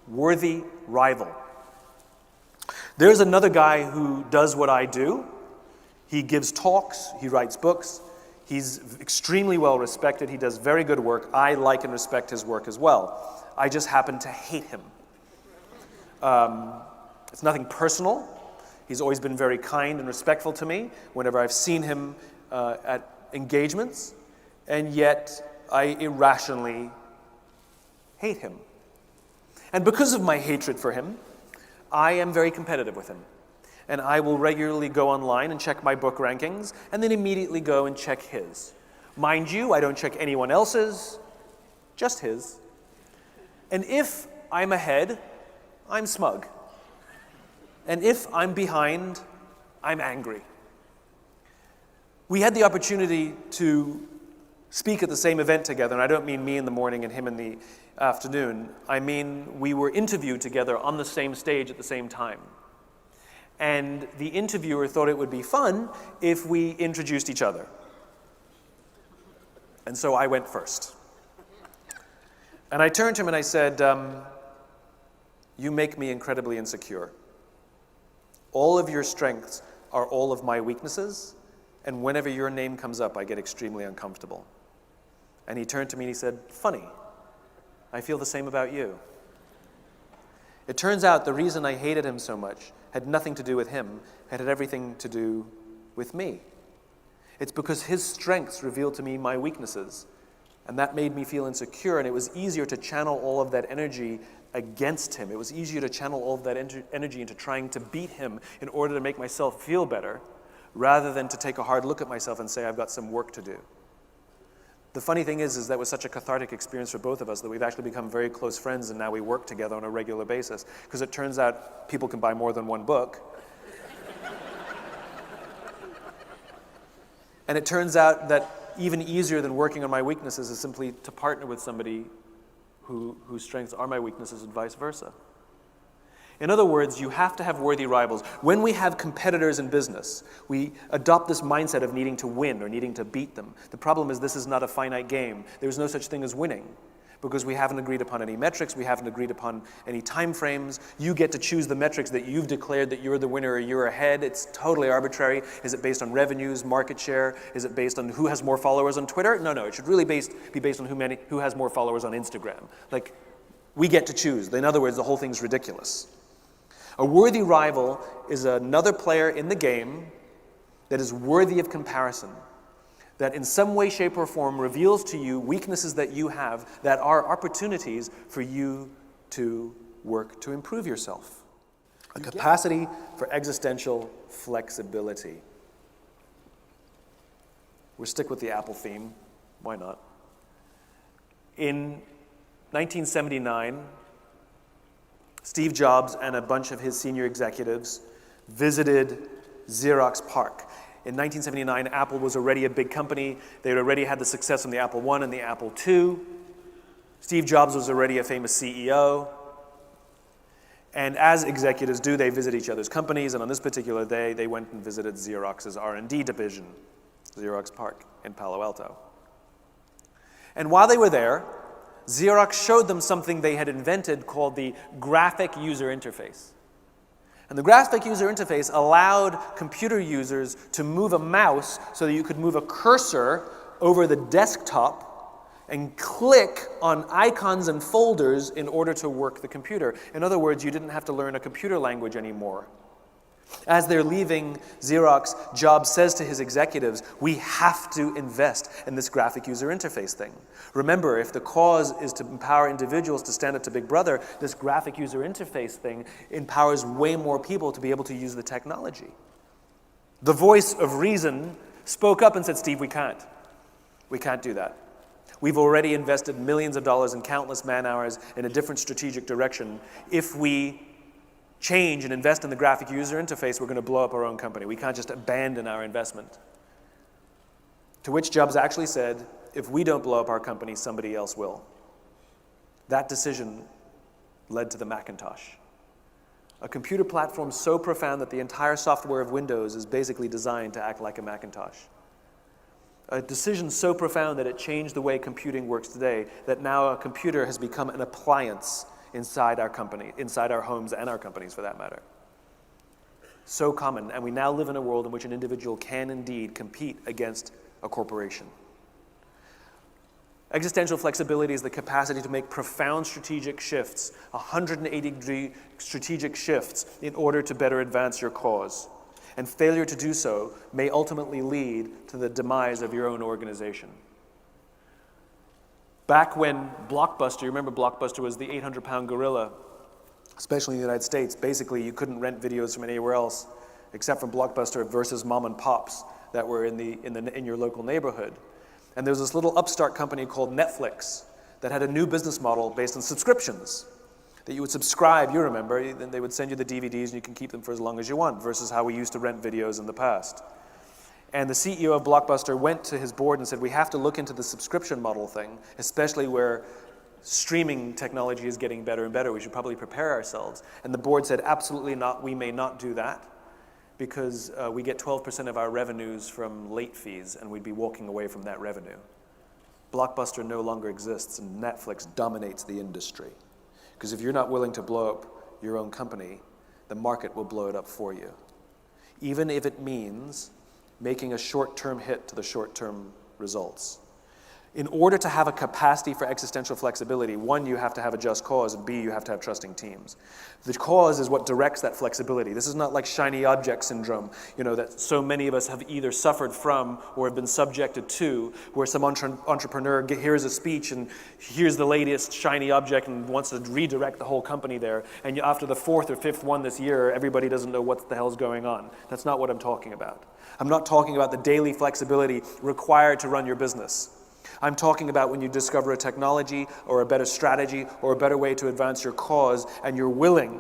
Worthy rival. There's another guy who does what I do. He gives talks, he writes books, he's extremely well respected, he does very good work. I like and respect his work as well. I just happen to hate him. It's nothing personal. He's always been very kind and respectful to me whenever I've seen him at engagements, and yet I irrationally hate him. And because of my hatred for him, I am very competitive with him. And I will regularly go online and check my book rankings, and then immediately go and check his. Mind you, I don't check anyone else's, just his. And if I'm ahead, I'm smug. And if I'm behind, I'm angry. We had the opportunity to speak at the same event together, and I don't mean me in the morning and him in the afternoon. I mean we were interviewed together on the same stage at the same time. And the interviewer thought it would be fun if we introduced each other. And so I went first. And I turned to him and I said, you make me incredibly insecure. All of your strengths are all of my weaknesses, and whenever your name comes up, I get extremely uncomfortable. And he turned to me and he said, funny, I feel the same about you. It turns out the reason I hated him so much had nothing to do with him, it had everything to do with me. It's because his strengths revealed to me my weaknesses, and that made me feel insecure, and it was easier to channel all of that energy against him. It was easier to channel all of that energy into trying to beat him in order to make myself feel better, rather than to take a hard look at myself and say, I've got some work to do. The funny thing is that was such a cathartic experience for both of us that we've actually become very close friends, and now we work together on a regular basis, because it turns out people can buy more than one book. And it turns out that even easier than working on my weaknesses is simply to partner with somebody whose strengths are my weaknesses, and vice versa. In other words, you have to have worthy rivals. When we have competitors in business, we adopt this mindset of needing to win or needing to beat them. The problem is this is not a finite game. There's no such thing as winning, because we haven't agreed upon any metrics, we haven't agreed upon any time frames. You get to choose the metrics that you've declared that you're the winner or you're ahead. It's totally arbitrary. Is it based on revenues, market share? Is it based on who has more followers on Twitter? No, it should really be based on who has more followers on Instagram. Like, we get to choose. In other words, the whole thing's ridiculous. A worthy rival is another player in the game that is worthy of comparison, that in some way, shape, or form reveals to you weaknesses that you have that are opportunities for you to work to improve yourself. A capacity for existential flexibility. We'll stick with the Apple theme. Why not? In 1979, Steve Jobs and a bunch of his senior executives visited Xerox PARC. In 1979, Apple was already a big company. They had already had the success on the Apple I and the Apple II. Steve Jobs was already a famous CEO. And as executives do, they visit each other's companies, and on this particular day, they went and visited Xerox's R&D division, Xerox PARC in Palo Alto. And while they were there, Xerox showed them something they had invented called the graphic user interface. And the graphic user interface allowed computer users to move a mouse so that you could move a cursor over the desktop and click on icons and folders in order to work the computer. In other words, you didn't have to learn a computer language anymore. As they're leaving Xerox, Jobs says to his executives, we have to invest in this graphic user interface thing. Remember, if the cause is to empower individuals to stand up to Big Brother, this graphic user interface thing empowers way more people to be able to use the technology. The voice of reason spoke up and said, Steve, we can't. We can't do that. We've already invested millions of dollars and countless man-hours in a different strategic direction. If we change and invest in the graphic user interface, we're going to blow up our own company. We can't just abandon our investment. To which Jobs actually said, if we don't blow up our company, somebody else will. That decision led to the Macintosh. A computer platform so profound that the entire software of Windows is basically designed to act like a Macintosh. A decision so profound that it changed the way computing works today, that now a computer has become an appliance inside our company, inside our homes and our companies for that matter. So common, and we now live in a world in which an individual can indeed compete against a corporation. Existential flexibility is the capacity to make profound strategic shifts, 180-degree strategic shifts, in order to better advance your cause. And failure to do so may ultimately lead to the demise of your own organization. Back when Blockbuster, you remember Blockbuster was the 800-pound gorilla, especially in the United States. Basically, you couldn't rent videos from anywhere else except from Blockbuster versus mom and pops that were in your local neighborhood. And there was this little upstart company called Netflix that had a new business model based on subscriptions. That you would subscribe, you remember, then they would send you the DVDs and you can keep them for as long as you want, versus how we used to rent videos in the past. And the CEO of Blockbuster went to his board and said, we have to look into the subscription model thing, especially where streaming technology is getting better and better. We should probably prepare ourselves. And the board said, absolutely not, we may not do that, because we get 12% of our revenues from late fees, and we'd be walking away from that revenue. Blockbuster no longer exists, and Netflix dominates the industry. Because if you're not willing to blow up your own company, the market will blow it up for you. Even if it means making a short-term hit to the short-term results. In order to have a capacity for existential flexibility, one, you have to have a just cause, and B, you have to have trusting teams. The cause is what directs that flexibility. This is not like shiny object syndrome, that so many of us have either suffered from or have been subjected to, where some entrepreneur hears a speech and hears the latest shiny object and wants to redirect the whole company there, and after the fourth or fifth one this year, everybody doesn't know what the hell's going on. That's not what I'm talking about. I'm not talking about the daily flexibility required to run your business. I'm talking about when you discover a technology or a better strategy or a better way to advance your cause, and you're willing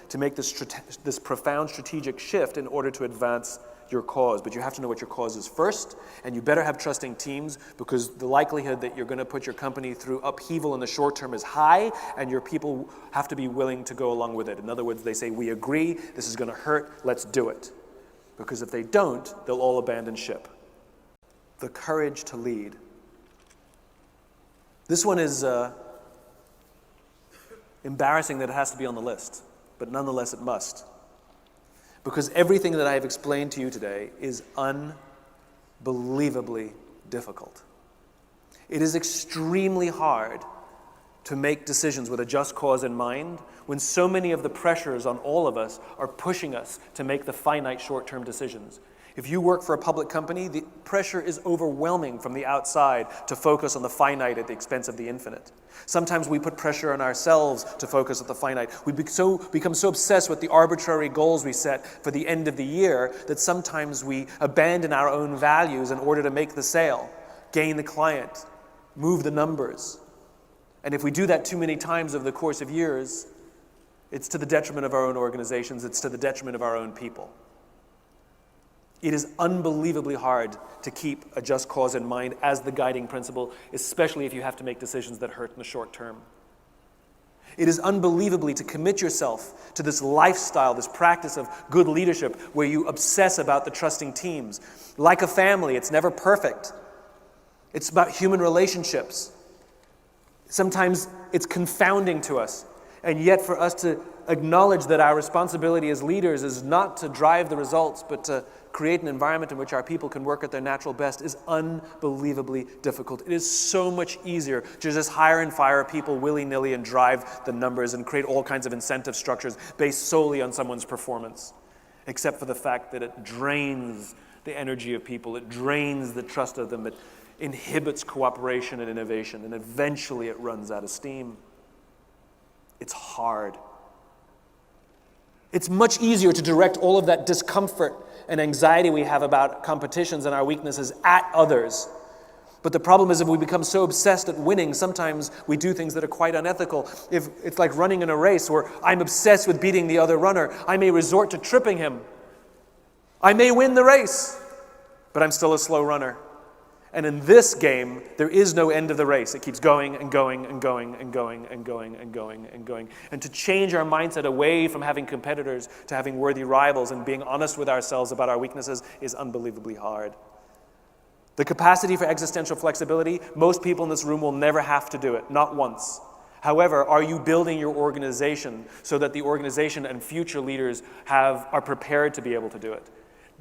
to make this profound strategic shift in order to advance your cause. But you have to know what your cause is first, and you better have trusting teams, because the likelihood that you're going to put your company through upheaval in the short term is high, and your people have to be willing to go along with it. In other words, they say, we agree, this is going to hurt, let's do it. Because if they don't, they'll all abandon ship. The courage to lead. This one is embarrassing that it has to be on the list, but nonetheless it must. Because everything that I have explained to you today is unbelievably difficult. It is extremely hard to make decisions with a just cause in mind when so many of the pressures on all of us are pushing us to make the finite short-term decisions. If you work for a public company, the pressure is overwhelming from the outside to focus on the finite at the expense of the infinite. Sometimes we put pressure on ourselves to focus on the finite. We become so obsessed with the arbitrary goals we set for the end of the year that sometimes we abandon our own values in order to make the sale, gain the client, move the numbers. And if we do that too many times over the course of years, it's to the detriment of our own organizations, it's to the detriment of our own people. It is unbelievably hard to keep a just cause in mind as the guiding principle, especially if you have to make decisions that hurt in the short term. It is unbelievably to commit yourself to this lifestyle, this practice of good leadership where you obsess about the trusting teams. Like a family, it's never perfect. It's about human relationships. Sometimes it's confounding to us. And yet for us to acknowledge that our responsibility as leaders is not to drive the results, but to create an environment in which our people can work at their natural best is unbelievably difficult. It is so much easier to just hire and fire people willy-nilly and drive the numbers and create all kinds of incentive structures based solely on someone's performance, except for the fact that it drains the energy of people, it drains the trust of them, it inhibits cooperation and innovation, and eventually it runs out of steam. It's hard. It's much easier to direct all of that discomfort and anxiety we have about competitions and our weaknesses at others. But the problem is if we become so obsessed at winning, sometimes we do things that are quite unethical. If it's like running in a race where I'm obsessed with beating the other runner, I may resort to tripping him. I may win the race, but I'm still a slow runner. And in this game, there is no end of the race. It keeps going and going and going and going and going and going and going. And to change our mindset away from having competitors to having worthy rivals and being honest with ourselves about our weaknesses is unbelievably hard. The capacity for existential flexibility, most people in this room will never have to do it, not once. However, are you building your organization so that the organization and future leaders are prepared to be able to do it?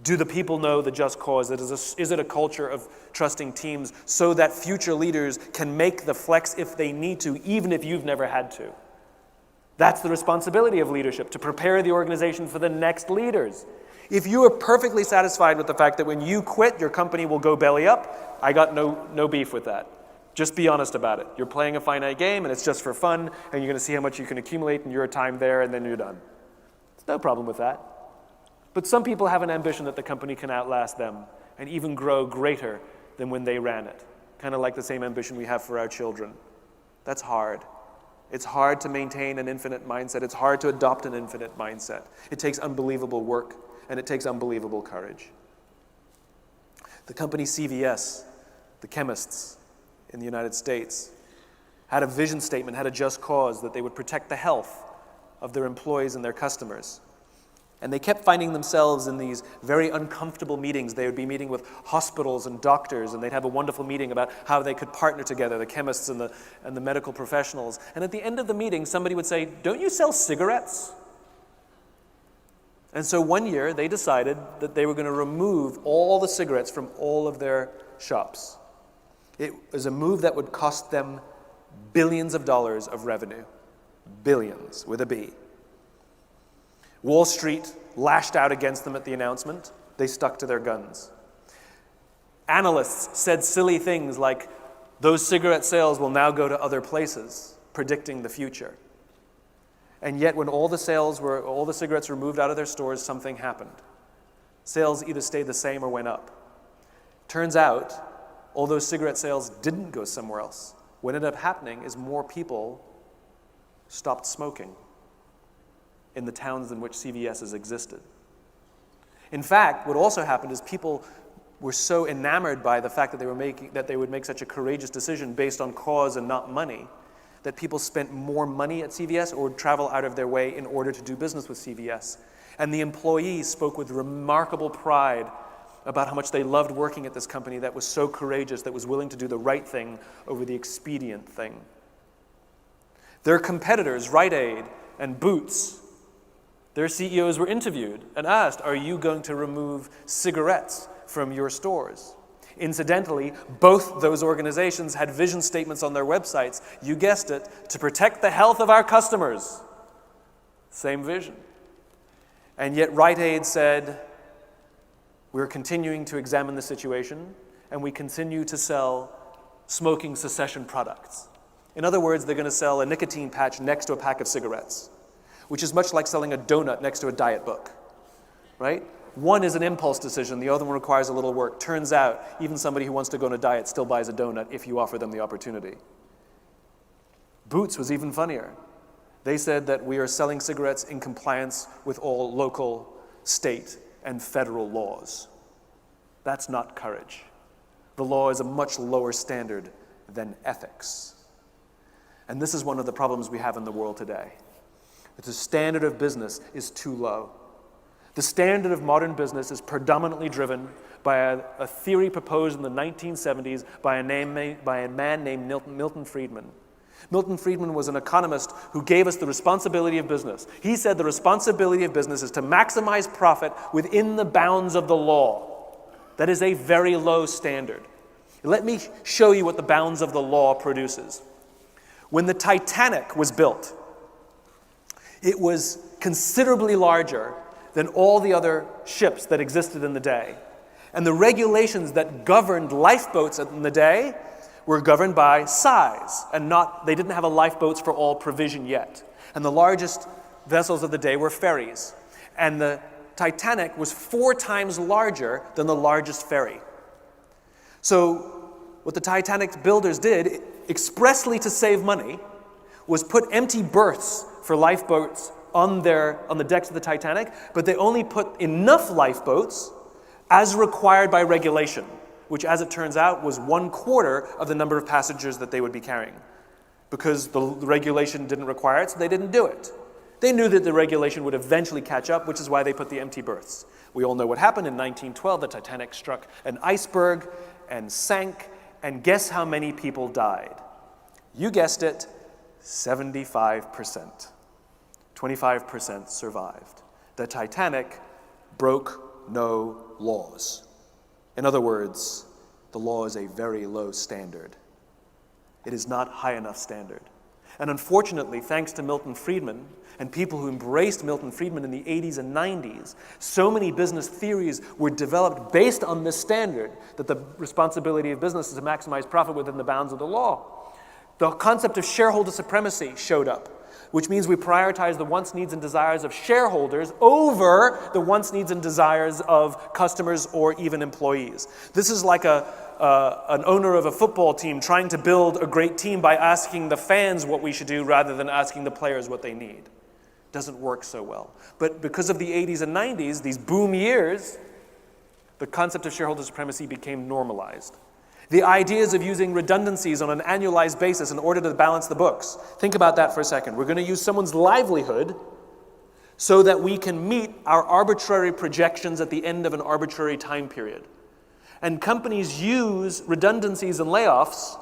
Do the people know the just cause? Is it a culture of trusting teams so that future leaders can make the flex if they need to, even if you've never had to? That's the responsibility of leadership, to prepare the organization for the next leaders. If you are perfectly satisfied with the fact that when you quit, your company will go belly up, I got no beef with that. Just be honest about it. You're playing a finite game, and it's just for fun, and you're going to see how much you can accumulate in your time there, and then you're done. There's no problem with that. But some people have an ambition that the company can outlast them and even grow greater than when they ran it. Kind of like the same ambition we have for our children. That's hard. It's hard to maintain an infinite mindset. It's hard to adopt an infinite mindset. It takes unbelievable work, and it takes unbelievable courage. The company CVS, the chemists in the United States, had a vision statement, had a just cause that they would protect the health of their employees and their customers. And they kept finding themselves in these very uncomfortable meetings. They would be meeting with hospitals and doctors, and they'd have a wonderful meeting about how they could partner together, the chemists and the medical professionals. And at the end of the meeting, somebody would say, "Don't you sell cigarettes?" And so one year, they decided that they were going to remove all the cigarettes from all of their shops. It was a move that would cost them billions of dollars of revenue. Billions, with a B. Wall Street lashed out against them at the announcement. They stuck to their guns. Analysts said silly things like, those cigarette sales will now go to other places, predicting the future. And yet when all the cigarettes were moved out of their stores, something happened. Sales either stayed the same or went up. Turns out, all those cigarette sales didn't go somewhere else. What ended up happening is more people stopped smoking in the towns in which CVS's existed. In fact, what also happened is people were so enamored by the fact that they would make such a courageous decision based on cause and not money, that people spent more money at CVS or would travel out of their way in order to do business with CVS. And the employees spoke with remarkable pride about how much they loved working at this company that was so courageous, that was willing to do the right thing over the expedient thing. Their competitors, Rite Aid and Boots, their CEOs were interviewed and asked, "Are you going to remove cigarettes from your stores?" Incidentally, both those organizations had vision statements on their websites, you guessed it, to protect the health of our customers. Same vision. And yet Rite Aid said, "We're continuing to examine the situation, and we continue to sell smoking cessation products." In other words, they're going to sell a nicotine patch next to a pack of cigarettes, which is much like selling a donut next to a diet book, right? One is an impulse decision, the other one requires a little work. Turns out, even somebody who wants to go on a diet still buys a donut if you offer them the opportunity. Boots was even funnier. They said that we are selling cigarettes in compliance with all local, state, and federal laws. That's not courage. The law is a much lower standard than ethics. And this is one of the problems we have in the world today. The standard of business is too low. The standard of modern business is predominantly driven by a theory proposed in the 1970s by a man named Milton Friedman. Milton Friedman was an economist who gave us the responsibility of business. He said the responsibility of business is to maximize profit within the bounds of the law. That is a very low standard. Let me show you what the bounds of the law produces. When the Titanic was built, it was considerably larger than all the other ships that existed in the day. And the regulations that governed lifeboats in the day were governed by size, and they didn't have a lifeboats for all provision yet. And the largest vessels of the day were ferries. And the Titanic was 4 times larger than the largest ferry. So what the Titanic builders did, expressly to save money, was put empty berths for lifeboats on the decks of the Titanic, but they only put enough lifeboats as required by regulation, which, as it turns out, was 1/4 of the number of passengers that they would be carrying. Because the regulation didn't require it, so they didn't do it. They knew that the regulation would eventually catch up, which is why they put the empty berths. We all know what happened. In 1912, the Titanic struck an iceberg and sank, and guess how many people died? You guessed it, 75%. 25% survived. The Titanic broke no laws. In other words, the law is a very low standard. It is not high enough standard. And unfortunately, thanks to Milton Friedman and people who embraced Milton Friedman in the 80s and 90s, so many business theories were developed based on this standard, that the responsibility of business is to maximize profit within the bounds of the law. The concept of shareholder supremacy showed up, which means we prioritize the wants, needs, and desires of shareholders over the wants, needs, and desires of customers or even employees. This is like an owner of a football team trying to build a great team by asking the fans what we should do rather than asking the players what they need. Doesn't work so well. But because of the 80s and 90s, these boom years, the concept of shareholder supremacy became normalized. The ideas of using redundancies on an annualized basis in order to balance the books. Think about that for a second. We're going to use someone's livelihood so that we can meet our arbitrary projections at the end of an arbitrary time period. And companies use redundancies and layoffs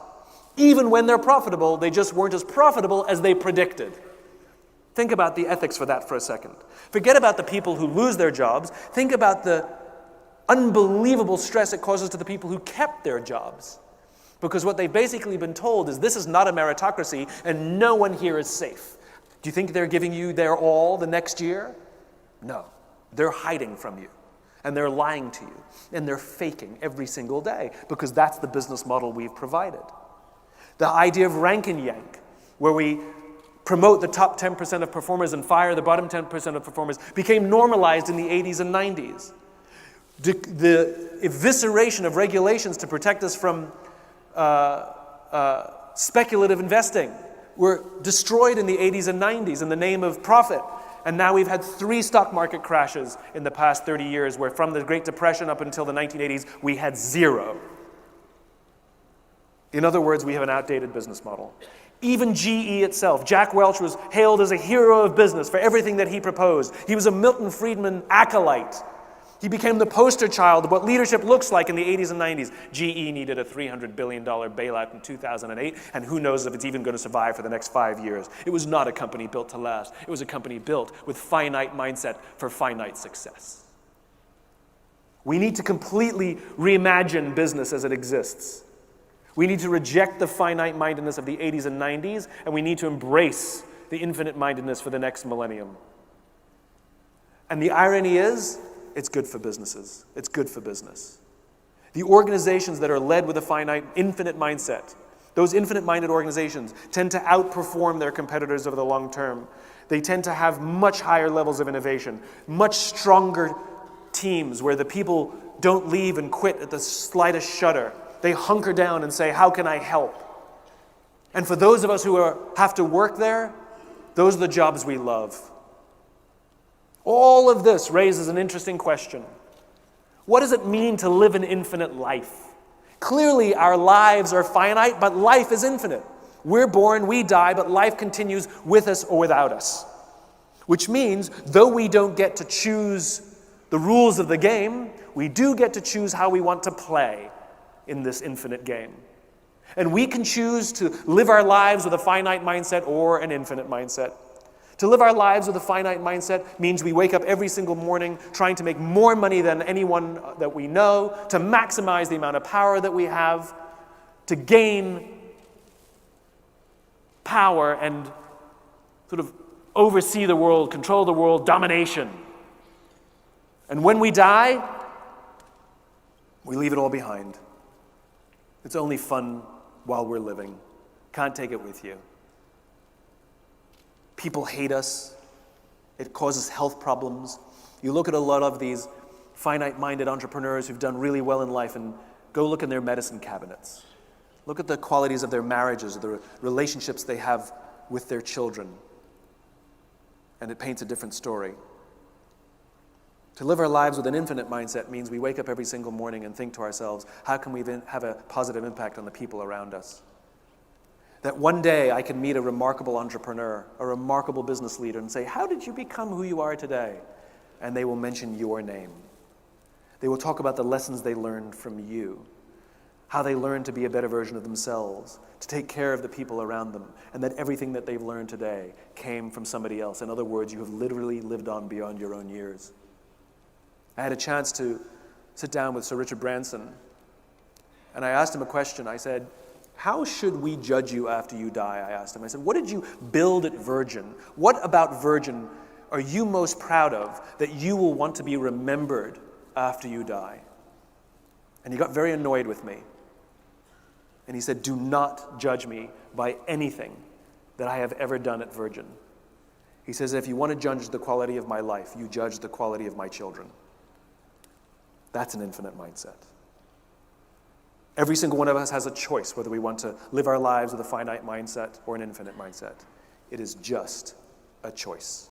even when they're profitable. They just weren't as profitable as they predicted. Think about the ethics for that for a second. Forget about the people who lose their jobs. Think about the unbelievable stress it causes to the people who kept their jobs. Because what they've basically been told is this is not a meritocracy and no one here is safe. Do you think they're giving you their all the next year? No. They're hiding from you. And they're lying to you. And they're faking every single day because that's the business model we've provided. The idea of rank and yank, where we promote the top 10% of performers and fire the bottom 10% of performers, became normalized in the 80s and 90s. The evisceration of regulations to protect us from speculative investing were destroyed in the 80s and 90s in the name of profit. And now we've had 3 stock market crashes in the past 30 years, where from the Great Depression up until the 1980s, we had 0. In other words, we have an outdated business model. Even GE itself, Jack Welch was hailed as a hero of business for everything that he proposed. He was a Milton Friedman acolyte. He became the poster child of what leadership looks like in the 80s and 90s. GE needed a $300 billion bailout in 2008, and who knows if it's even going to survive for the next 5 years. It was not a company built to last. It was a company built with finite mindset for finite success. We need to completely reimagine business as it exists. We need to reject the finite mindedness of the 80s and 90s, and we need to embrace the infinite mindedness for the next millennium. And the irony is, it's good for businesses. It's good for business. The organizations that are led with a finite, infinite mindset, those infinite-minded organizations tend to outperform their competitors over the long term. They tend to have much higher levels of innovation, much stronger teams where the people don't leave and quit at the slightest shudder. They hunker down and say, how can I help? And for those of us who have to work there, those are the jobs we love. All of this raises an interesting question. What does it mean to live an infinite life? Clearly, our lives are finite, but life is infinite. We're born, we die, but life continues with us or without us. Which means, though we don't get to choose the rules of the game, we do get to choose how we want to play in this infinite game. And we can choose to live our lives with a finite mindset or an infinite mindset. To live our lives with a finite mindset means we wake up every single morning trying to make more money than anyone that we know, to maximize the amount of power that we have, to gain power and sort of oversee the world, control the world, domination. And when we die, we leave it all behind. It's only fun while we're living. Can't take it with you. People hate us. It causes health problems. You look at a lot of these finite-minded entrepreneurs who've done really well in life and go look in their medicine cabinets. Look at the qualities of their marriages, the relationships they have with their children. And it paints a different story. To live our lives with an infinite mindset means we wake up every single morning and think to ourselves, how can we have a positive impact on the people around us? That one day I can meet a remarkable entrepreneur, a remarkable business leader, and say, how did you become who you are today? And they will mention your name. They will talk about the lessons they learned from you. how they learned to be a better version of themselves, to take care of the people around them, and that everything that they've learned today came from somebody else. In other words, you have literally lived on beyond your own years. I had a chance to sit down with Sir Richard Branson, and I asked him a question. I said, how should we judge you after you die? I asked him. I said, what did you build at Virgin? What about Virgin are you most proud of that you will want to be remembered after you die? And he got very annoyed with me. And he said, do not judge me by anything that I have ever done at Virgin. He says, if you want to judge the quality of my life, you judge the quality of my children. That's an infinite mindset. Every single one of us has a choice whether we want to live our lives with a finite mindset or an infinite mindset. It is just a choice.